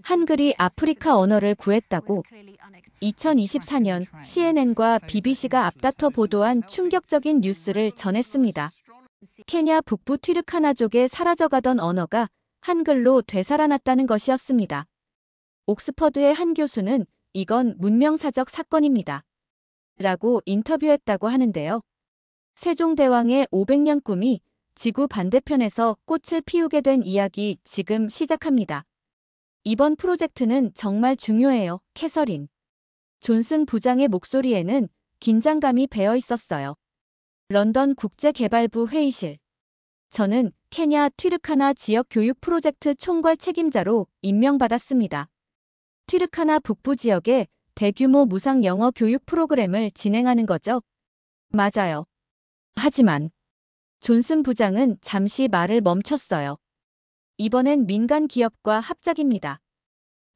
한글이 아프리카 언어를 구했다고 2024년 CNN과 BBC가 앞다퉈 보도한 충격적인 뉴스를 전했습니다. 케냐 북부 튀르카나족에 사라져가던 언어가 한글로 되살아났다는 것이었습니다. 옥스퍼드의 한 교수는 이건 문명사적 사건입니다. 라고 인터뷰했다고 하는데요. 세종대왕의 500년 꿈이 지구 반대편에서 꽃을 피우게 된 이야기 지금 시작합니다. 이번 프로젝트는 정말 중요해요. 캐서린 존슨 부장의 목소리에는 긴장감이 배어 있었어요. 런던 국제개발부 회의실. 저는 케냐 튀르카나 지역 교육 프로젝트 총괄 책임자로 임명받았습니다. 튀르카나 북부 지역에 대규모 무상 영어 교육 프로그램을 진행하는 거죠? 맞아요. 하지만 존슨 부장은 잠시 말을 멈췄어요. 이번엔 민간 기업과 합작입니다.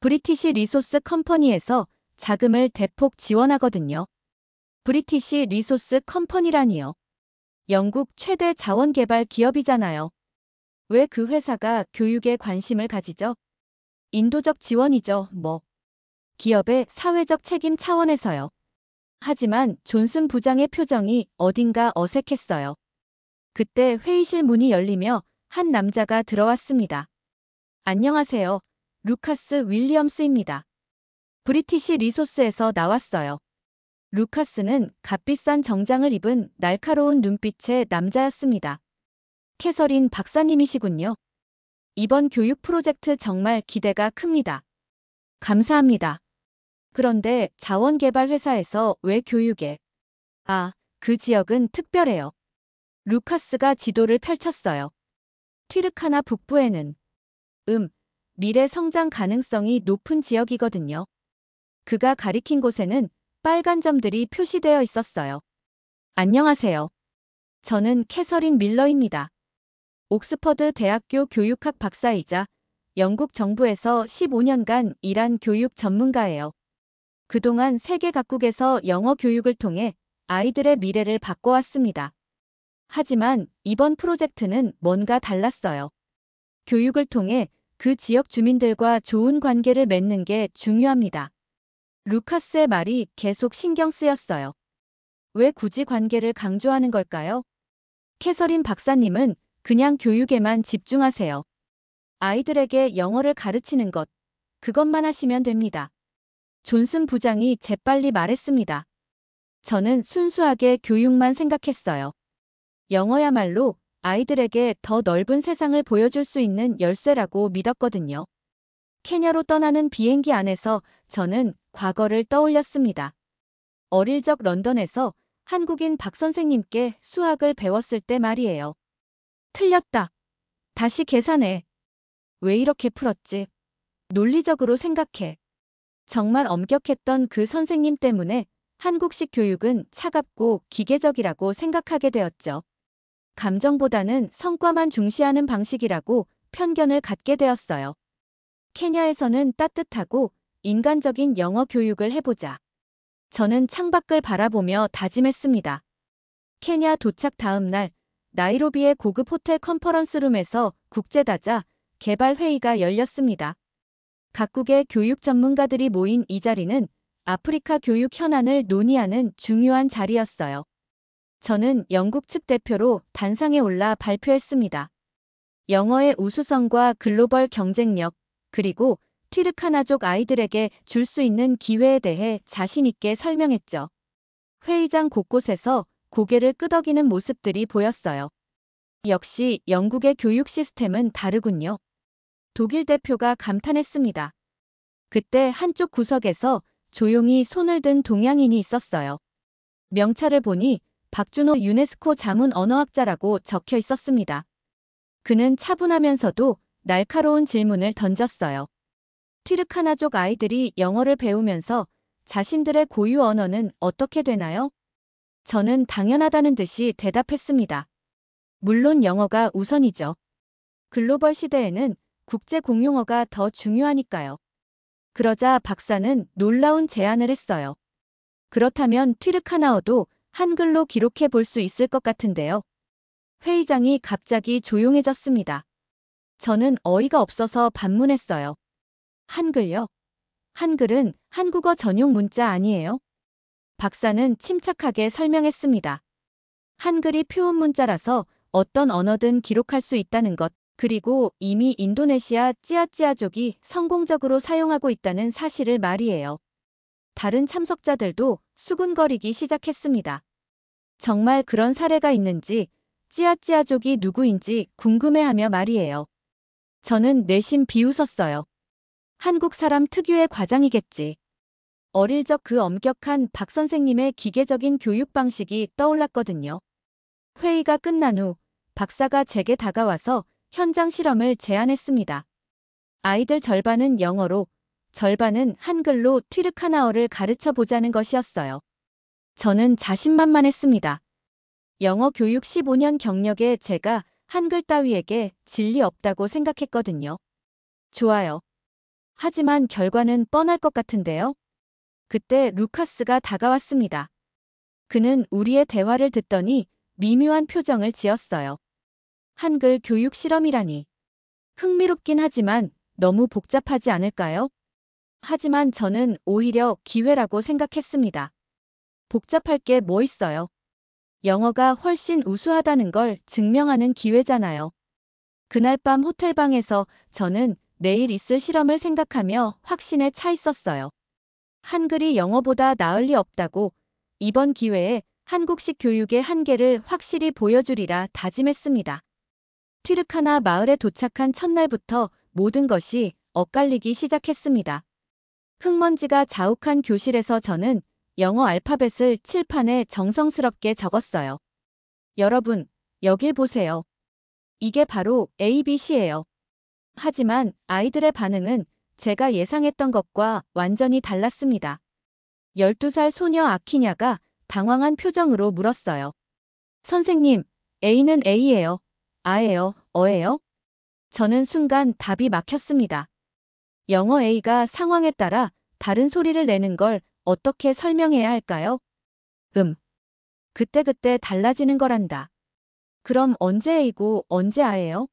브리티시 리소스 컴퍼니에서 자금을 대폭 지원하거든요. 브리티시 리소스 컴퍼니라니요. 영국 최대 자원개발 기업이잖아요. 왜 그 회사가 교육에 관심을 가지죠? 인도적 지원이죠, 뭐. 기업의 사회적 책임 차원에서요. 하지만 존슨 부장의 표정이 어딘가 어색했어요. 그때 회의실 문이 열리며 한 남자가 들어왔습니다. 안녕하세요. 루카스 윌리엄스입니다. 브리티시 리소스에서 나왔어요. 루카스는 값비싼 정장을 입은 날카로운 눈빛의 남자였습니다. 캐서린 박사님이시군요. 이번 교육 프로젝트 정말 기대가 큽니다. 감사합니다. 그런데 자원개발 회사에서 왜 교육에? 그 지역은 특별해요. 루카스가 지도를 펼쳤어요. 튀르카나 북부에는 미래 성장 가능성이 높은 지역이거든요. 그가 가리킨 곳에는 빨간 점들이 표시되어 있었어요. 안녕하세요. 저는 캐서린 밀러입니다. 옥스퍼드 대학교 교육학 박사이자 영국 정부에서 15년간 일한 교육 전문가예요. 그동안 세계 각국에서 영어 교육을 통해 아이들의 미래를 바꿔왔습니다. 하지만 이번 프로젝트는 뭔가 달랐어요. 교육을 통해 그 지역 주민들과 좋은 관계를 맺는 게 중요합니다. 루카스의 말이 계속 신경 쓰였어요. 왜 굳이 관계를 강조하는 걸까요? 캐서린 박사님은 그냥 교육에만 집중하세요. 아이들에게 영어를 가르치는 것, 그것만 하시면 됩니다. 존슨 부장이 재빨리 말했습니다. 저는 순수하게 교육만 생각했어요. 영어야말로 아이들에게 더 넓은 세상을 보여줄 수 있는 열쇠라고 믿었거든요. 케냐로 떠나는 비행기 안에서 저는 과거를 떠올렸습니다. 어릴 적 런던에서 한국인 박 선생님께 수학을 배웠을 때 말이에요. 틀렸다. 다시 계산해. 왜 이렇게 풀었지? 논리적으로 생각해. 정말 엄격했던 그 선생님 때문에 한국식 교육은 차갑고 기계적이라고 생각하게 되었죠. 감정보다는 성과만 중시하는 방식이라고 편견을 갖게 되었어요. 케냐에서는 따뜻하고 인간적인 영어 교육을 해보자. 저는 창밖을 바라보며 다짐했습니다. 케냐 도착 다음 날 나이로비의 고급 호텔 컨퍼런스룸에서 국제다자 개발 회의가 열렸습니다. 각국의 교육 전문가들이 모인 이 자리는 아프리카 교육 현안을 논의하는 중요한 자리였어요. 저는 영국 측 대표로 단상에 올라 발표했습니다. 영어의 우수성과 글로벌 경쟁력, 그리고 튀르카나족 아이들에게 줄 수 있는 기회에 대해 자신 있게 설명했죠. 회의장 곳곳에서 고개를 끄덕이는 모습들이 보였어요. 역시 영국의 교육 시스템은 다르군요. 독일 대표가 감탄했습니다. 그때 한쪽 구석에서 조용히 손을 든 동양인이 있었어요. 명찰을 보니 박준호 유네스코 자문 언어학자라고 적혀 있었습니다. 그는 차분하면서도 날카로운 질문을 던졌어요. 튀르카나족 아이들이 영어를 배우면서 자신들의 고유 언어는 어떻게 되나요? 저는 당연하다는 듯이 대답했습니다. 물론 영어가 우선이죠. 글로벌 시대에는 국제 공용어가 더 중요하니까요. 그러자 박사는 놀라운 제안을 했어요. 그렇다면 튀르카나어도 한글로 기록해 볼 수 있을 것 같은데요. 회의장이 갑자기 조용해졌습니다. 저는 어이가 없어서 반문했어요. 한글요? 한글은 한국어 전용 문자 아니에요? 박사는 침착하게 설명했습니다. 한글이 표현 문자라서 어떤 언어든 기록할 수 있다는 것, 그리고 이미 인도네시아 찌아찌아족이 성공적으로 사용하고 있다는 사실을 말이에요. 다른 참석자들도 수군거리기 시작했습니다. 정말 그런 사례가 있는지, 찌아찌아족이 누구인지 궁금해하며 말이에요. 저는 내심 비웃었어요. 한국 사람 특유의 과장이겠지. 어릴 적 그 엄격한 박 선생님의 기계적인 교육 방식이 떠올랐거든요. 회의가 끝난 후 박사가 제게 다가와서 현장 실험을 제안했습니다. 아이들 절반은 영어로, 절반은 한글로 튀르카나어를 가르쳐 보자는 것이었어요. 저는 자신만만했습니다. 영어 교육 15년 경력에 제가 한글 따위에게 진리 없다고 생각했거든요. 좋아요. 하지만 결과는 뻔할 것 같은데요. 그때 루카스가 다가왔습니다. 그는 우리의 대화를 듣더니 미묘한 표정을 지었어요. 한글 교육 실험이라니. 흥미롭긴 하지만 너무 복잡하지 않을까요? 하지만 저는 오히려 기회라고 생각했습니다. 복잡할 게 뭐 있어요? 영어가 훨씬 우수하다는 걸 증명하는 기회잖아요. 그날 밤 호텔방에서 저는 내일 있을 실험을 생각하며 확신에 차 있었어요. 한글이 영어보다 나을 리 없다고 이번 기회에 한국식 교육의 한계를 확실히 보여주리라 다짐했습니다. 튀르카나 마을에 도착한 첫날부터 모든 것이 엇갈리기 시작했습니다. 흙먼지가 자욱한 교실에서 저는 영어 알파벳을 칠판에 정성스럽게 적었어요. 여러분, 여길 보세요. 이게 바로 ABC예요. 하지만 아이들의 반응은 제가 예상했던 것과 완전히 달랐습니다. 12살 소녀 아키냐가 당황한 표정으로 물었어요. 선생님, A는 A예요. 아예요, 어예요? 저는 순간 답이 막혔습니다. 영어 A가 상황에 따라 다른 소리를 내는 걸 어떻게 설명해야 할까요? 그때그때 달라지는 거란다. 그럼 언제 A고 언제 A예요?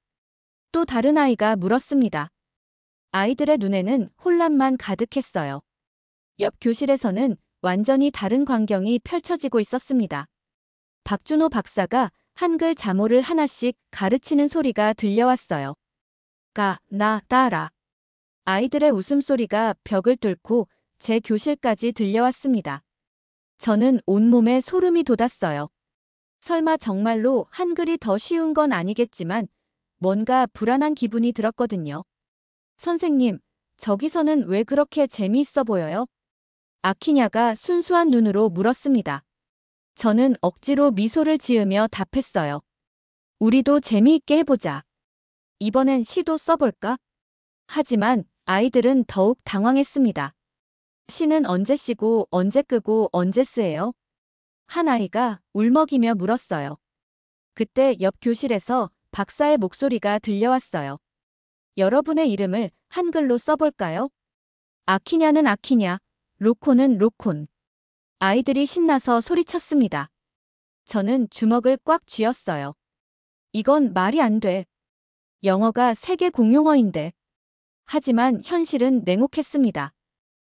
또 다른 아이가 물었습니다. 아이들의 눈에는 혼란만 가득했어요. 옆 교실에서는 완전히 다른 광경이 펼쳐지고 있었습니다. 박준호 박사가 한글 자모를 하나씩 가르치는 소리가 들려왔어요. 가, 나, 따라. 아이들의 웃음소리가 벽을 뚫고 제 교실까지 들려왔습니다. 저는 온몸에 소름이 돋았어요. 설마 정말로 한글이 더 쉬운 건 아니겠지만 뭔가 불안한 기분이 들었거든요. 선생님, 저기서는 왜 그렇게 재미있어 보여요? 아키냐가 순수한 눈으로 물었습니다. 저는 억지로 미소를 지으며 답했어요. 우리도 재미있게 해보자. 이번엔 시도 써볼까? 하지만 아이들은 더욱 당황했습니다. 시는 언제 쉬고 언제 끄고 언제 쓰예요? 한 아이가 울먹이며 물었어요. 그때 옆 교실에서 박사의 목소리가 들려왔어요. 여러분의 이름을 한글로 써볼까요? 아키냐는 아키냐, 로코는 로콘. 아이들이 신나서 소리쳤습니다. 저는 주먹을 꽉 쥐었어요. 이건 말이 안 돼. 영어가 세계 공용어인데. 하지만 현실은 냉혹했습니다.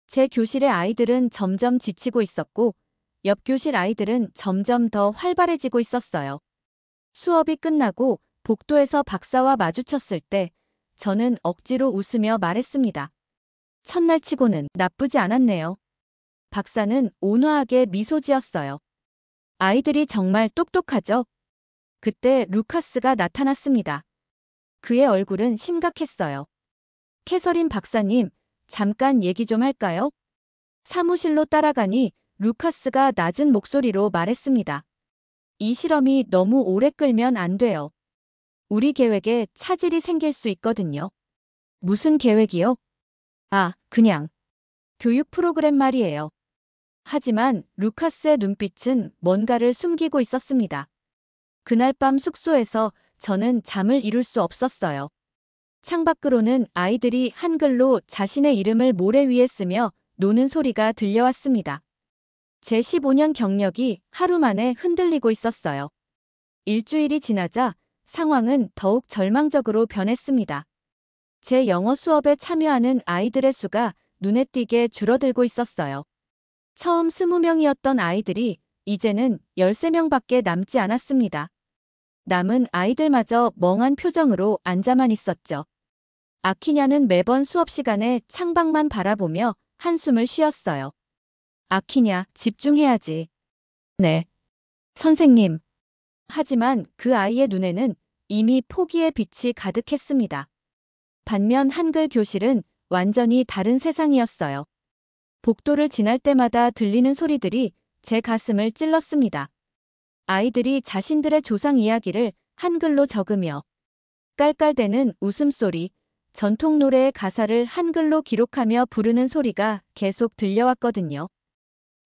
제 교실의 아이들은 점점 지치고 있었고 옆 교실 아이들은 점점 더 활발해지고 있었어요. 수업이 끝나고 복도에서 박사와 마주쳤을 때 저는 억지로 웃으며 말했습니다. 첫날 치고는 나쁘지 않았네요. 박사는 온화하게 미소 지었어요. 아이들이 정말 똑똑하죠? 그때 루카스가 나타났습니다. 그의 얼굴은 심각했어요. 캐서린 박사님, 잠깐 얘기 좀 할까요? 사무실로 따라가니 루카스가 낮은 목소리로 말했습니다. 이 실험이 너무 오래 끌면 안 돼요. 우리 계획에 차질이 생길 수 있거든요. 무슨 계획이요? 그냥. 교육 프로그램 말이에요. 하지만 루카스의 눈빛은 뭔가를 숨기고 있었습니다. 그날 밤 숙소에서 저는 잠을 이룰 수 없었어요. 창밖으로는 아이들이 한글로 자신의 이름을 모래 위에 쓰며 노는 소리가 들려왔습니다. 제 15년 경력이 하루 만에 흔들리고 있었어요. 일주일이 지나자 상황은 더욱 절망적으로 변했습니다. 제 영어 수업에 참여하는 아이들의 수가 눈에 띄게 줄어들고 있었어요. 처음 20명이었던 아이들이 이제는 13명밖에 남지 않았습니다. 남은 아이들마저 멍한 표정으로 앉아만 있었죠. 아키냐는 매번 수업 시간에 창밖만 바라보며 한숨을 쉬었어요. 아키냐, 집중해야지. 네. 선생님. 하지만 그 아이의 눈에는 이미 포기의 빛이 가득했습니다. 반면 한글 교실은 완전히 다른 세상이었어요. 복도를 지날 때마다 들리는 소리들이 제 가슴을 찔렀습니다. 아이들이 자신들의 조상 이야기를 한글로 적으며 깔깔대는 웃음소리, 전통 노래의 가사를 한글로 기록하며 부르는 소리가 계속 들려왔거든요.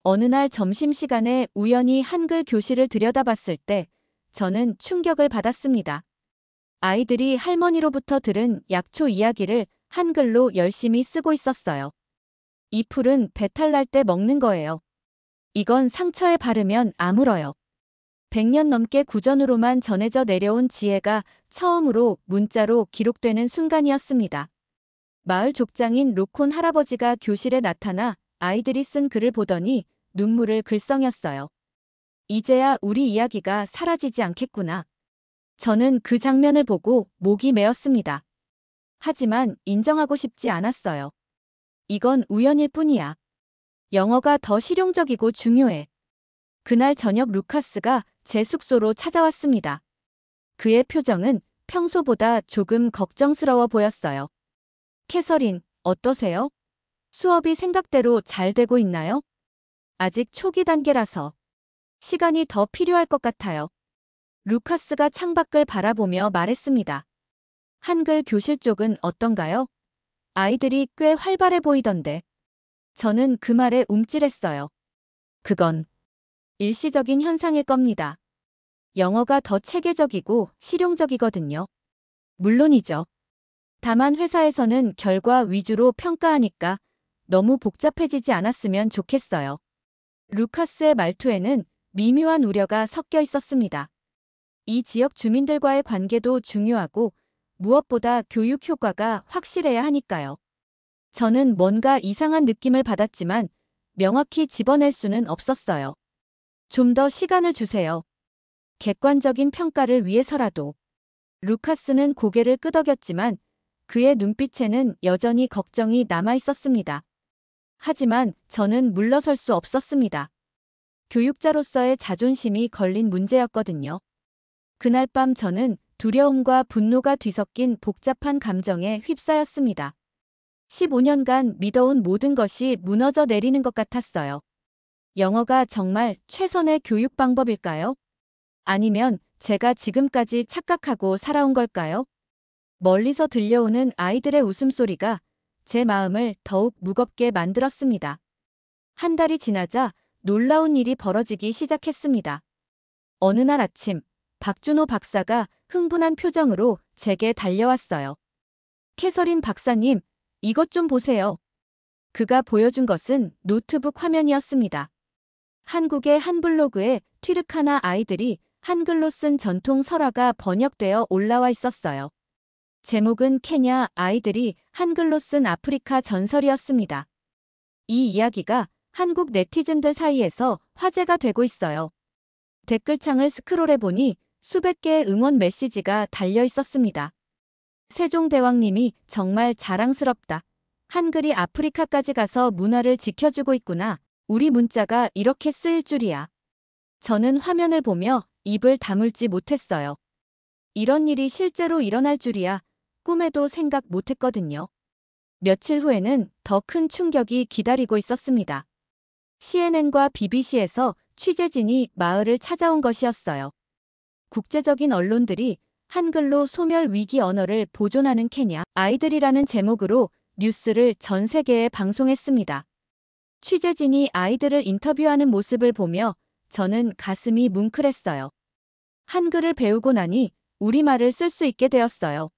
어느 날 점심시간에 우연히 한글 교실을 들여다봤을 때 저는 충격을 받았습니다. 아이들이 할머니로부터 들은 약초 이야기를 한글로 열심히 쓰고 있었어요. 이 풀은 배탈 날 때 먹는 거예요. 이건 상처에 바르면 아물어요. 100년 넘게 구전으로만 전해져 내려온 지혜가 처음으로 문자로 기록되는 순간이었습니다. 마을 족장인 로콘 할아버지가 교실에 나타나 아이들이 쓴 글을 보더니 눈물을 글썽였어요. 이제야 우리 이야기가 사라지지 않겠구나. 저는 그 장면을 보고 목이 메었습니다. 하지만 인정하고 싶지 않았어요. 이건 우연일 뿐이야. 영어가 더 실용적이고 중요해. 그날 저녁 루카스가 제 숙소로 찾아왔습니다. 그의 표정은 평소보다 조금 걱정스러워 보였어요. 캐서린, 어떠세요? 수업이 생각대로 잘 되고 있나요? 아직 초기 단계라서 시간이 더 필요할 것 같아요. 루카스가 창밖을 바라보며 말했습니다. 한글 교실 쪽은 어떤가요? 아이들이 꽤 활발해 보이던데. 저는 그 말에 움찔했어요. 그건 일시적인 현상일 겁니다. 영어가 더 체계적이고 실용적이거든요. 물론이죠. 다만 회사에서는 결과 위주로 평가하니까 너무 복잡해지지 않았으면 좋겠어요. 루카스의 말투에는 미묘한 우려가 섞여 있었습니다. 이 지역 주민들과의 관계도 중요하고 무엇보다 교육 효과가 확실해야 하니까요. 저는 뭔가 이상한 느낌을 받았지만 명확히 집어낼 수는 없었어요. 좀 더 시간을 주세요. 객관적인 평가를 위해서라도. 루카스는 고개를 끄덕였지만 그의 눈빛에는 여전히 걱정이 남아 있었습니다. 하지만 저는 물러설 수 없었습니다. 교육자로서의 자존심이 걸린 문제였거든요. 그날 밤 저는 두려움과 분노가 뒤섞인 복잡한 감정에 휩싸였습니다. 15년간 믿어온 모든 것이 무너져 내리는 것 같았어요. 영어가 정말 최선의 교육 방법일까요? 아니면 제가 지금까지 착각하고 살아온 걸까요? 멀리서 들려오는 아이들의 웃음소리가 제 마음을 더욱 무겁게 만들었습니다. 한 달이 지나자 놀라운 일이 벌어지기 시작했습니다. 어느 날 아침, 박준호 박사가 흥분한 표정으로 제게 달려왔어요. 캐서린 박사님, 이것 좀 보세요. 그가 보여준 것은 노트북 화면이었습니다. 한국의 한 블로그에 튀르카나 아이들이 한글로 쓴 전통 설화가 번역되어 올라와 있었어요. 제목은 케냐 아이들이 한글로 쓴 아프리카 전설이었습니다. 이 이야기가 한국 네티즌들 사이에서 화제가 되고 있어요. 댓글창을 스크롤해보니 수백 개의 응원 메시지가 달려 있었습니다. 세종대왕님이 정말 자랑스럽다. 한글이 아프리카까지 가서 문화를 지켜주고 있구나. 우리 문자가 이렇게 쓰일 줄이야. 저는 화면을 보며 입을 다물지 못했어요. 이런 일이 실제로 일어날 줄이야 꿈에도 생각 못했거든요. 며칠 후에는 더 큰 충격이 기다리고 있었습니다. CNN과 BBC에서 취재진이 마을을 찾아온 것이었어요. 국제적인 언론들이 한글로 소멸 위기 언어를 보존하는 케냐 아이들이라는 제목으로 뉴스를 전 세계에 방송했습니다. 취재진이 아이들을 인터뷰하는 모습을 보며 저는 가슴이 뭉클했어요. 한글을 배우고 나니 우리말을 쓸 수 있게 되었어요.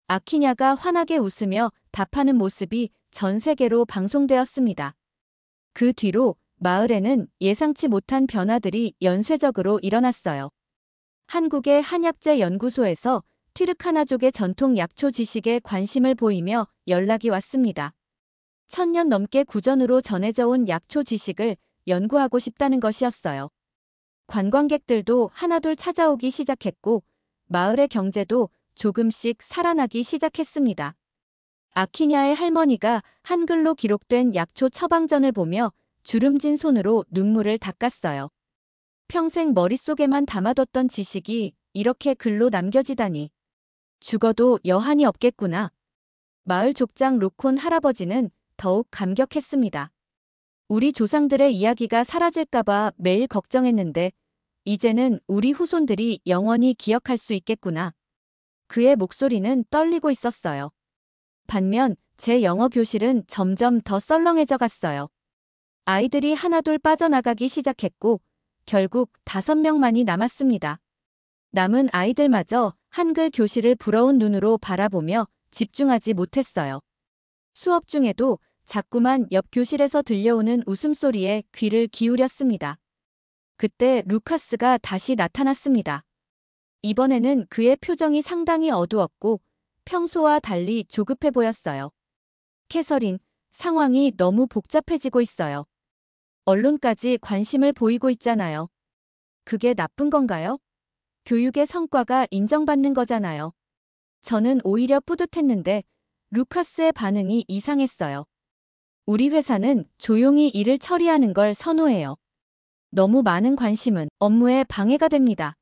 아키냐가 환하게 웃으며 답하는 모습이 전 세계로 방송되었습니다. 그 뒤로 마을에는 예상치 못한 변화들이 연쇄적으로 일어났어요. 한국의 한약재 연구소에서 튀르카나족의 전통 약초 지식에 관심을 보이며 연락이 왔습니다. 1000년 넘게 구전으로 전해져 온 약초 지식을 연구하고 싶다는 것이었어요. 관광객들도 하나둘 찾아오기 시작했고 마을의 경제도 조금씩 살아나기 시작했습니다. 아키냐의 할머니가 한글로 기록된 약초 처방전을 보며 주름진 손으로 눈물을 닦았어요. 평생 머릿속에만 담아뒀던 지식이 이렇게 글로 남겨지다니. 죽어도 여한이 없겠구나. 마을 족장 루콘 할아버지는 더욱 감격했습니다. 우리 조상들의 이야기가 사라질까봐 매일 걱정했는데 이제는 우리 후손들이 영원히 기억할 수 있겠구나. 그의 목소리는 떨리고 있었어요. 반면 제 영어 교실은 점점 더 썰렁해져 갔어요. 아이들이 하나둘 빠져나가기 시작했고 결국 5명만이 남았습니다. 남은 아이들마저 한글 교실을 부러운 눈으로 바라보며 집중하지 못했어요. 수업 중에도 자꾸만 옆 교실에서 들려오는 웃음소리에 귀를 기울였습니다. 그때 루카스가 다시 나타났습니다. 이번에는 그의 표정이 상당히 어두웠고 평소와 달리 조급해 보였어요. 캐서린, 상황이 너무 복잡해지고 있어요. 언론까지 관심을 보이고 있잖아요. 그게 나쁜 건가요? 교육의 성과가 인정받는 거잖아요. 저는 오히려 뿌듯했는데 루카스의 반응이 이상했어요. 우리 회사는 조용히 일을 처리하는 걸 선호해요. 너무 많은 관심은 업무에 방해가 됩니다.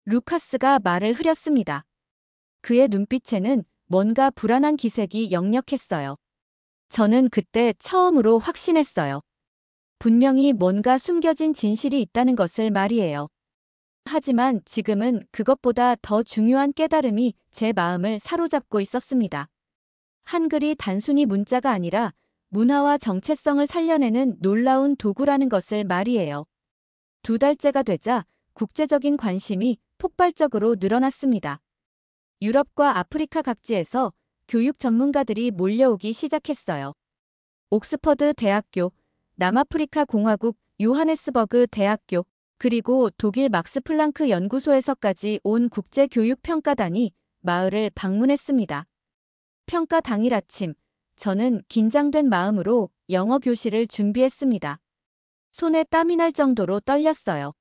루카스가 말을 흐렸습니다. 그의 눈빛에는 뭔가 불안한 기색이 역력했어요. 저는 그때 처음으로 확신했어요. 분명히 뭔가 숨겨진 진실이 있다는 것을 말이에요. 하지만 지금은 그것보다 더 중요한 깨달음이 제 마음을 사로잡고 있었습니다. 한글이 단순히 문자가 아니라 문화와 정체성을 살려내는 놀라운 도구라는 것을 말이에요. 2달째가 되자 국제적인 관심이 폭발적으로 늘어났습니다. 유럽과 아프리카 각지에서 교육 전문가들이 몰려오기 시작했어요. 옥스퍼드 대학교, 남아프리카 공화국 요하네스버그 대학교, 그리고 독일 막스 플랑크 연구소에서까지 온 국제교육평가단이 마을을 방문했습니다. 평가 당일 아침, 저는 긴장된 마음으로 영어 교실을 준비했습니다. 손에 땀이 날 정도로 떨렸어요.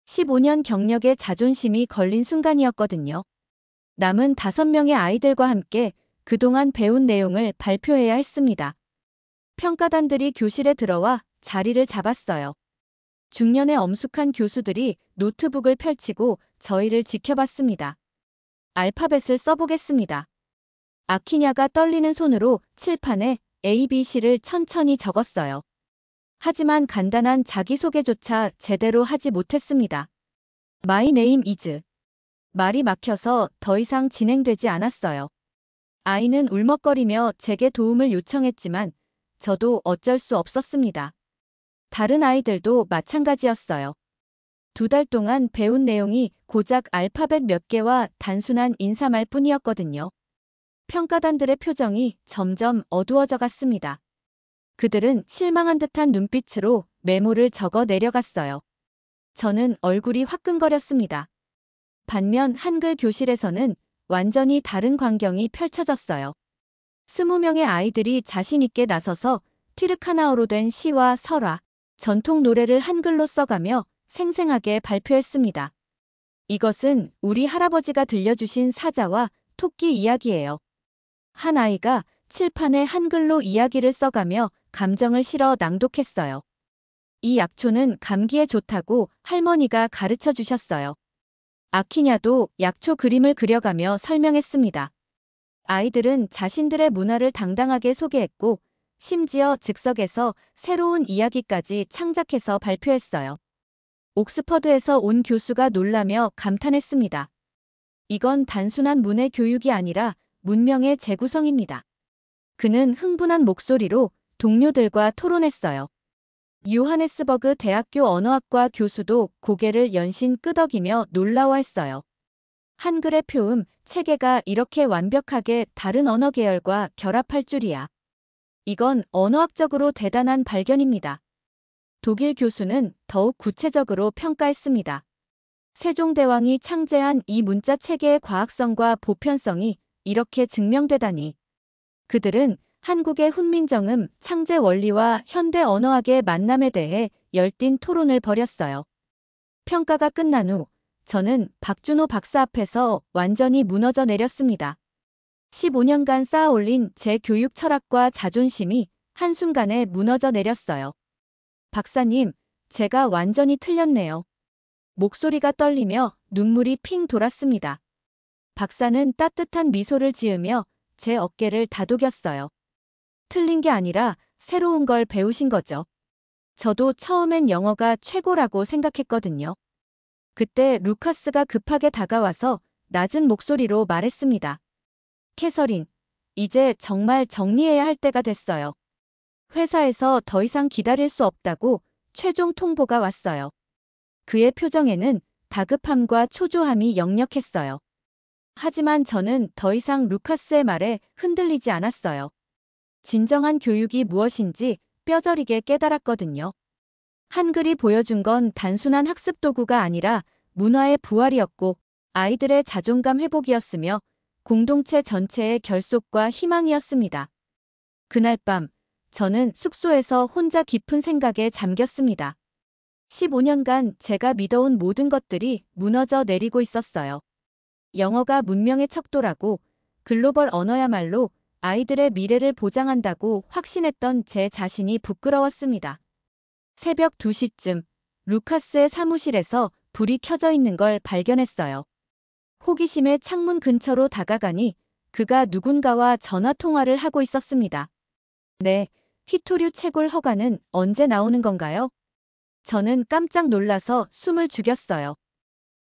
15년 경력의 자존심이 걸린 순간이었거든요. 남은 5명의 아이들과 함께 그동안 배운 내용을 발표해야 했습니다. 평가단들이 교실에 들어와 자리를 잡았어요. 중년의 엄숙한 교수들이 노트북을 펼치고 저희를 지켜봤습니다. 알파벳을 써보겠습니다. 아키냐가 떨리는 손으로 칠판에 ABC를 천천히 적었어요. 하지만 간단한 자기소개조차 제대로 하지 못했습니다. My name is. 말이 막혀서 더 이상 진행되지 않았어요. 아이는 울먹거리며 제게 도움을 요청했지만 저도 어쩔 수 없었습니다. 다른 아이들도 마찬가지였어요. 2달 동안 배운 내용이 고작 알파벳 몇 개와 단순한 인사말 뿐이었거든요. 평가단들의 표정이 점점 어두워져 갔습니다. 그들은 실망한 듯한 눈빛으로 메모를 적어 내려갔어요. 저는 얼굴이 화끈거렸습니다. 반면 한글 교실에서는 완전히 다른 광경이 펼쳐졌어요. 20명의 아이들이 자신 있게 나서서 튀르카나어로 된 시와 설화, 전통 노래를 한글로 써가며 생생하게 발표했습니다. 이것은 우리 할아버지가 들려주신 사자와 토끼 이야기예요. 한 아이가 칠판에 한글로 이야기를 써가며 감정을 실어 낭독했어요. 이 약초는 감기에 좋다고 할머니가 가르쳐 주셨어요. 아키냐도 약초 그림을 그려가며 설명했습니다. 아이들은 자신들의 문화를 당당하게 소개했고 심지어 즉석에서 새로운 이야기까지 창작해서 발표했어요. 옥스퍼드에서 온 교수가 놀라며 감탄했습니다. 이건 단순한 문해 교육이 아니라 문명의 재구성입니다. 그는 흥분한 목소리로 동료들과 토론했어요. 요하네스버그 대학교 언어학과 교수도 고개를 연신 끄덕이며 놀라워했어요. 한글의 표음, 체계가 이렇게 완벽하게 다른 언어 계열과 결합할 줄이야. 이건 언어학적으로 대단한 발견입니다. 독일 교수는 더욱 구체적으로 평가했습니다. 세종대왕이 창제한 이 문자 체계의 과학성과 보편성이 이렇게 증명되다니. 그들은 한국의 훈민정음 창제 원리와 현대 언어학의 만남에 대해 열띤 토론을 벌였어요. 평가가 끝난 후 저는 박준호 박사 앞에서 완전히 무너져 내렸습니다. 15년간 쌓아올린 제 교육 철학과 자존심이 한순간에 무너져 내렸어요. 박사님, 제가 완전히 틀렸네요. 목소리가 떨리며 눈물이 핑 돌았습니다. 박사는 따뜻한 미소를 지으며 제 어깨를 다독였어요. 틀린 게 아니라 새로운 걸 배우신 거죠. 저도 처음엔 영어가 최고라고 생각했거든요. 그때 루카스가 급하게 다가와서 낮은 목소리로 말했습니다. 캐서린, 이제 정말 정리해야 할 때가 됐어요. 회사에서 더 이상 기다릴 수 없다고 최종 통보가 왔어요. 그의 표정에는 다급함과 초조함이 역력했어요. 하지만 저는 더 이상 루카스의 말에 흔들리지 않았어요. 진정한 교육이 무엇인지 뼈저리게 깨달았거든요. 한글이 보여준 건 단순한 학습 도구가 아니라 문화의 부활이었고 아이들의 자존감 회복이었으며 공동체 전체의 결속과 희망이었습니다. 그날 밤, 저는 숙소에서 혼자 깊은 생각에 잠겼습니다. 15년간 제가 믿어온 모든 것들이 무너져 내리고 있었어요. 영어가 문명의 척도라고, 글로벌 언어야말로 아이들의 미래를 보장한다고 확신했던 제 자신이 부끄러웠습니다. 새벽 2시쯤 루카스의 사무실에서 불이 켜져 있는 걸 발견했어요. 호기심에 창문 근처로 다가가니 그가 누군가와 전화 통화를 하고 있었습니다. 네, 히토류 채굴 허가는 언제 나오는 건가요? 저는 깜짝 놀라서 숨을 죽였어요.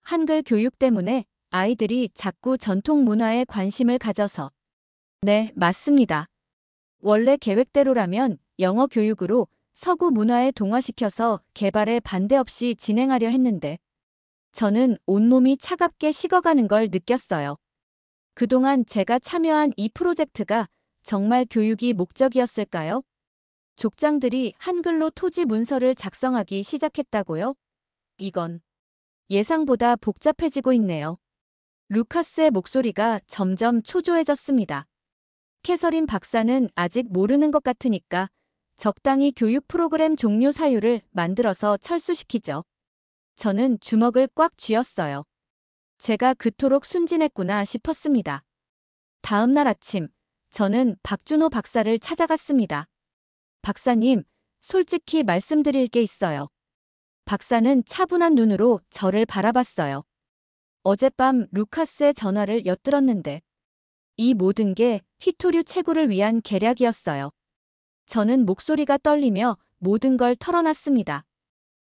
한글 교육 때문에 아이들이 자꾸 전통 문화에 관심을 가져서. 네, 맞습니다. 원래 계획대로라면 영어 교육으로 서구 문화에 동화시켜서 개발에 반대 없이 진행하려 했는데 저는 온몸이 차갑게 식어가는 걸 느꼈어요. 그동안 제가 참여한 이 프로젝트가 정말 교육이 목적이었을까요? 족장들이 한글로 토지 문서를 작성하기 시작했다고요? 이건 예상보다 복잡해지고 있네요. 루카스의 목소리가 점점 초조해졌습니다. 캐서린 박사는 아직 모르는 것 같으니까 적당히 교육 프로그램 종료 사유를 만들어서 철수시키죠. 저는 주먹을 꽉 쥐었어요. 제가 그토록 순진했구나 싶었습니다. 다음 날 아침, 저는 박준호 박사를 찾아갔습니다. 박사님, 솔직히 말씀드릴 게 있어요. 박사는 차분한 눈으로 저를 바라봤어요. 어젯밤 루카스의 전화를 엿들었는데 이 모든 게 히토류 채굴을 위한 계략이었어요. 저는 목소리가 떨리며 모든 걸 털어놨습니다.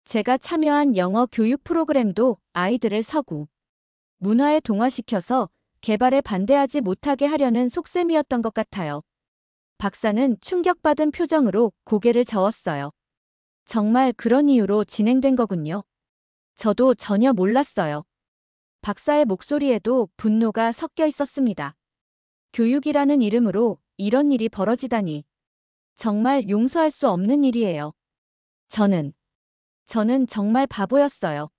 제가 참여한 영어 교육 프로그램도 아이들을 서구 문화에 동화시켜서 개발에 반대하지 못하게 하려는 속셈이었던 것 같아요. 박사는 충격받은 표정으로 고개를 저었어요. 정말 그런 이유로 진행된 거군요. 저도 전혀 몰랐어요. 박사의 목소리에도 분노가 섞여 있었습니다. 교육이라는 이름으로 이런 일이 벌어지다니. 정말 용서할 수 없는 일이에요. 저는 정말 바보였어요.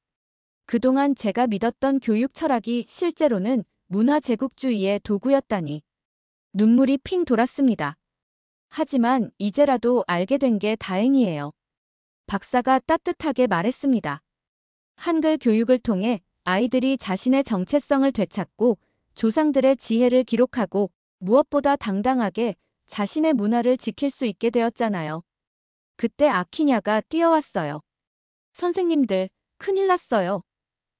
그동안 제가 믿었던 교육 철학이 실제로는 문화 제국주의의 도구였다니. 눈물이 핑 돌았습니다. 하지만 이제라도 알게 된 게 다행이에요. 박사가 따뜻하게 말했습니다. 한글 교육을 통해 아이들이 자신의 정체성을 되찾고 조상들의 지혜를 기록하고 무엇보다 당당하게 자신의 문화를 지킬 수 있게 되었잖아요. 그때 아키냐가 뛰어왔어요. 선생님들, 큰일 났어요.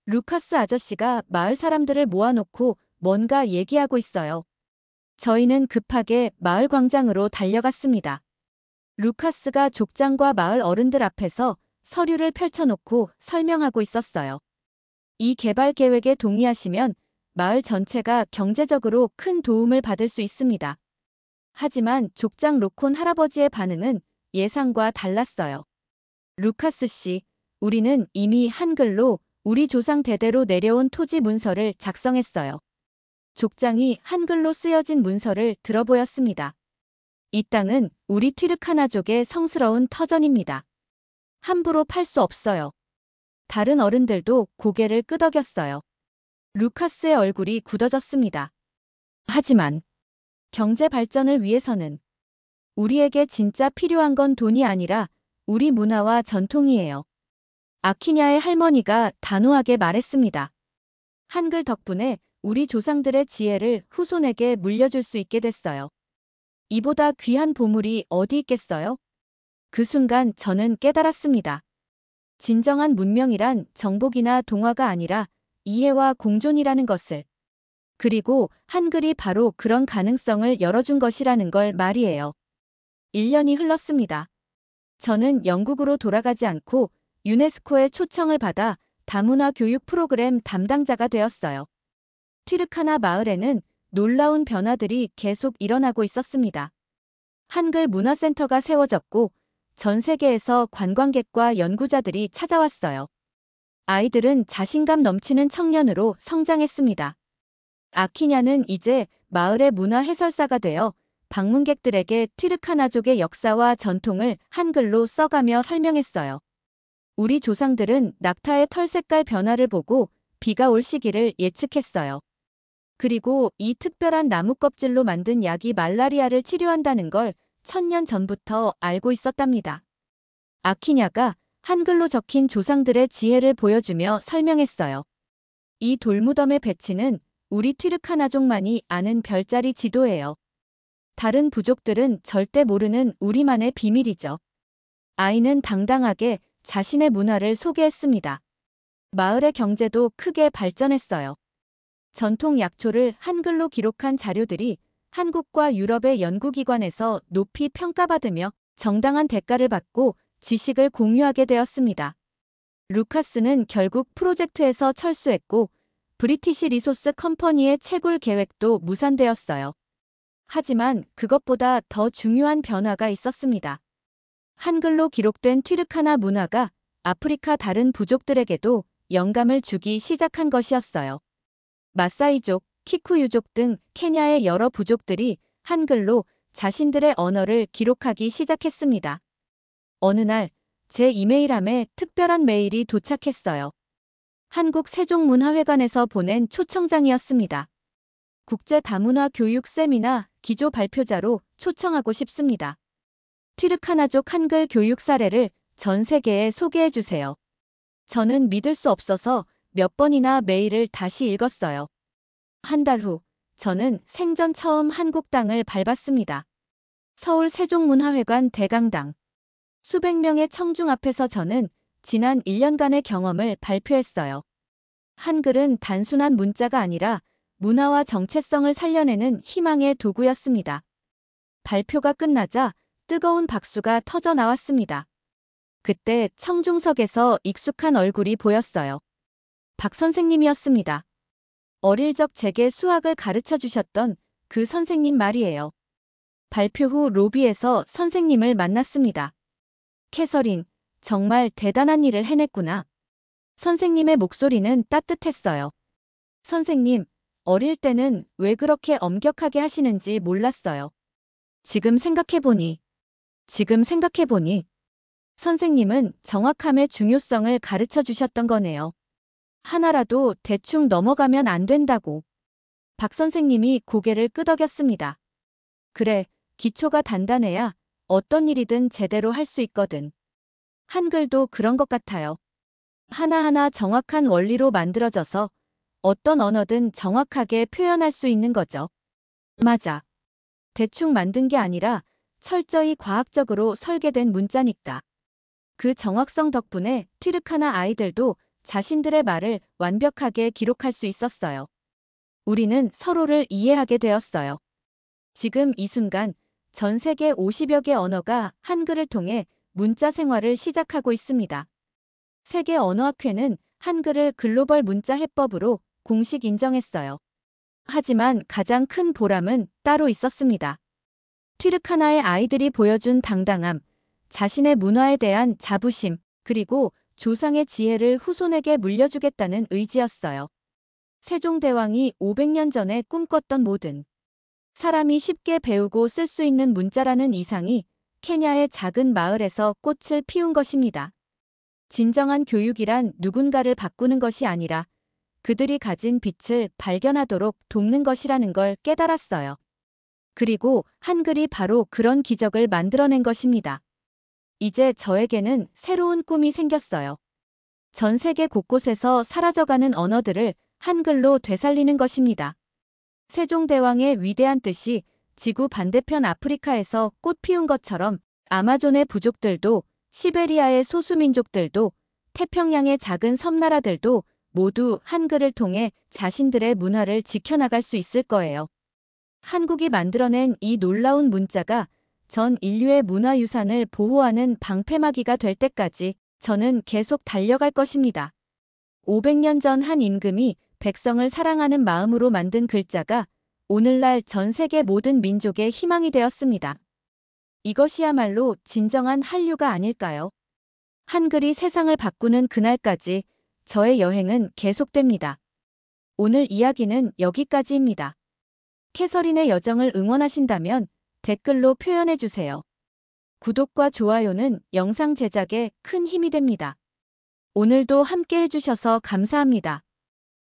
루카스 아저씨가 마을 사람들을 모아놓고 뭔가 얘기하고 있어요. 저희는 급하게 마을 광장으로 달려갔습니다. 루카스가 족장과 마을 어른들 앞에서 서류를 펼쳐놓고 설명하고 있었어요. 이 개발 계획에 동의하시면 마을 전체가 경제적으로 큰 도움을 받을 수 있습니다. 하지만 족장 로콘 할아버지의 반응은 예상과 달랐어요. 루카스 씨, 우리는 이미 한글로 우리 조상 대대로 내려온 토지 문서를 작성했어요. 족장이 한글로 쓰여진 문서를 들어보였습니다. 이 땅은 우리 튀르카나족의 성스러운 터전입니다. 함부로 팔 수 없어요. 다른 어른들도 고개를 끄덕였어요. 루카스의 얼굴이 굳어졌습니다. 하지만 경제 발전을 위해서는 우리에게 진짜 필요한 건 돈이 아니라 우리 문화와 전통이에요. 아키냐의 할머니가 단호하게 말했습니다. 한글 덕분에 우리 조상들의 지혜를 후손에게 물려줄 수 있게 됐어요. 이보다 귀한 보물이 어디 있겠어요? 그 순간 저는 깨달았습니다. 진정한 문명이란 정복이나 동화가 아니라 이해와 공존이라는 것을. 그리고 한글이 바로 그런 가능성을 열어준 것이라는 걸 말이에요. 1년이 흘렀습니다. 저는 영국으로 돌아가지 않고 유네스코의 초청을 받아 다문화 교육 프로그램 담당자가 되었어요. 튀르카나 마을에는 놀라운 변화들이 계속 일어나고 있었습니다. 한글 문화센터가 세워졌고 전 세계에서 관광객과 연구자들이 찾아왔어요. 아이들은 자신감 넘치는 청년으로 성장했습니다. 아키냐는 이제 마을의 문화 해설사가 되어 방문객들에게 튀르카나족의 역사와 전통을 한글로 써가며 설명했어요. 우리 조상들은 낙타의 털 색깔 변화를 보고 비가 올 시기를 예측했어요. 그리고 이 특별한 나무 껍질로 만든 약이 말라리아를 치료한다는 걸 1000년 전부터 알고 있었답니다. 아키냐가 한글로 적힌 조상들의 지혜를 보여주며 설명했어요. 이 돌무덤의 배치는 우리 튀르카나족만이 아는 별자리 지도예요. 다른 부족들은 절대 모르는 우리만의 비밀이죠. 아이는 당당하게 자신의 문화를 소개했습니다. 마을의 경제도 크게 발전했어요. 전통 약초를 한글로 기록한 자료들이 한국과 유럽의 연구기관에서 높이 평가받으며 정당한 대가를 받고 지식을 공유하게 되었습니다. 루카스는 결국 프로젝트에서 철수했고 브리티시 리소스 컴퍼니의 채굴 계획도 무산되었어요. 하지만 그것보다 더 중요한 변화가 있었습니다. 한글로 기록된 튀르카나 문화가 아프리카 다른 부족들에게도 영감을 주기 시작한 것이었어요. 마사이족, 키쿠유족 등 케냐의 여러 부족들이 한글로 자신들의 언어를 기록하기 시작했습니다. 어느 날 제 이메일함에 특별한 메일이 도착했어요. 한국 세종문화회관에서 보낸 초청장이었습니다. 국제 다문화 교육 세미나 기조 발표자로 초청하고 싶습니다. 튀르카나족 한글 교육 사례를 전 세계에 소개해 주세요. 저는 믿을 수 없어서 몇 번이나 메일을 다시 읽었어요. 한 달 후, 저는 생전 처음 한국 땅을 밟았습니다. 서울 세종문화회관 대강당. 수백 명의 청중 앞에서 저는 지난 1년간의 경험을 발표했어요. 한글은 단순한 문자가 아니라 문화와 정체성을 살려내는 희망의 도구였습니다. 발표가 끝나자 뜨거운 박수가 터져 나왔습니다. 그때 청중석에서 익숙한 얼굴이 보였어요. 박 선생님이었습니다. 어릴 적 제게 수학을 가르쳐 주셨던 그 선생님 말이에요. 발표 후 로비에서 선생님을 만났습니다. 캐서린, 정말 대단한 일을 해냈구나. 선생님의 목소리는 따뜻했어요. 선생님, 어릴 때는 왜 그렇게 엄격하게 하시는지 몰랐어요. 지금 생각해보니, 선생님은 정확함의 중요성을 가르쳐 주셨던 거네요. 하나라도 대충 넘어가면 안 된다고. 박 선생님이 고개를 끄덕였습니다. 그래, 기초가 단단해야 어떤 일이든 제대로 할 수 있거든. 한글도 그런 것 같아요. 하나하나 정확한 원리로 만들어져서 어떤 언어든 정확하게 표현할 수 있는 거죠. 맞아. 대충 만든 게 아니라 철저히 과학적으로 설계된 문자니까. 그 정확성 덕분에 튀르카나 아이들도 자신들의 말을 완벽하게 기록할 수 있었어요. 우리는 서로를 이해하게 되었어요. 지금 이 순간 전 세계 50여 개 언어가 한글을 통해 문자 생활을 시작하고 있습니다. 세계 언어학회는 한글을 글로벌 문자 해법으로 공식 인정했어요. 하지만 가장 큰 보람은 따로 있었습니다. 튀르카나의 아이들이 보여준 당당함, 자신의 문화에 대한 자부심, 그리고 조상의 지혜를 후손에게 물려주겠다는 의지였어요. 세종대왕이 500년 전에 꿈꿨던 모든 사람이 쉽게 배우고 쓸 수 있는 문자라는 이상이 케냐의 작은 마을에서 꽃을 피운 것입니다. 진정한 교육이란 누군가를 바꾸는 것이 아니라 그들이 가진 빛을 발견하도록 돕는 것이라는 걸 깨달았어요. 그리고 한글이 바로 그런 기적을 만들어낸 것입니다. 이제 저에게는 새로운 꿈이 생겼어요. 전 세계 곳곳에서 사라져가는 언어들을 한글로 되살리는 것입니다. 세종대왕의 위대한 뜻이 지구 반대편 아프리카에서 꽃 피운 것처럼 아마존의 부족들도, 시베리아의 소수민족들도, 태평양의 작은 섬나라들도 모두 한글을 통해 자신들의 문화를 지켜나갈 수 있을 거예요. 한국이 만들어낸 이 놀라운 문자가 전 인류의 문화유산을 보호하는 방패막이가 될 때까지 저는 계속 달려갈 것입니다. 500년 전 한 임금이 백성을 사랑하는 마음으로 만든 글자가 오늘날 전 세계 모든 민족의 희망이 되었습니다. 이것이야말로 진정한 한류가 아닐까요? 한글이 세상을 바꾸는 그날까지 저의 여행은 계속됩니다. 오늘 이야기는 여기까지입니다. 캐서린의 여정을 응원하신다면 댓글로 표현해주세요. 구독과 좋아요는 영상 제작에 큰 힘이 됩니다. 오늘도 함께 해주셔서 감사합니다.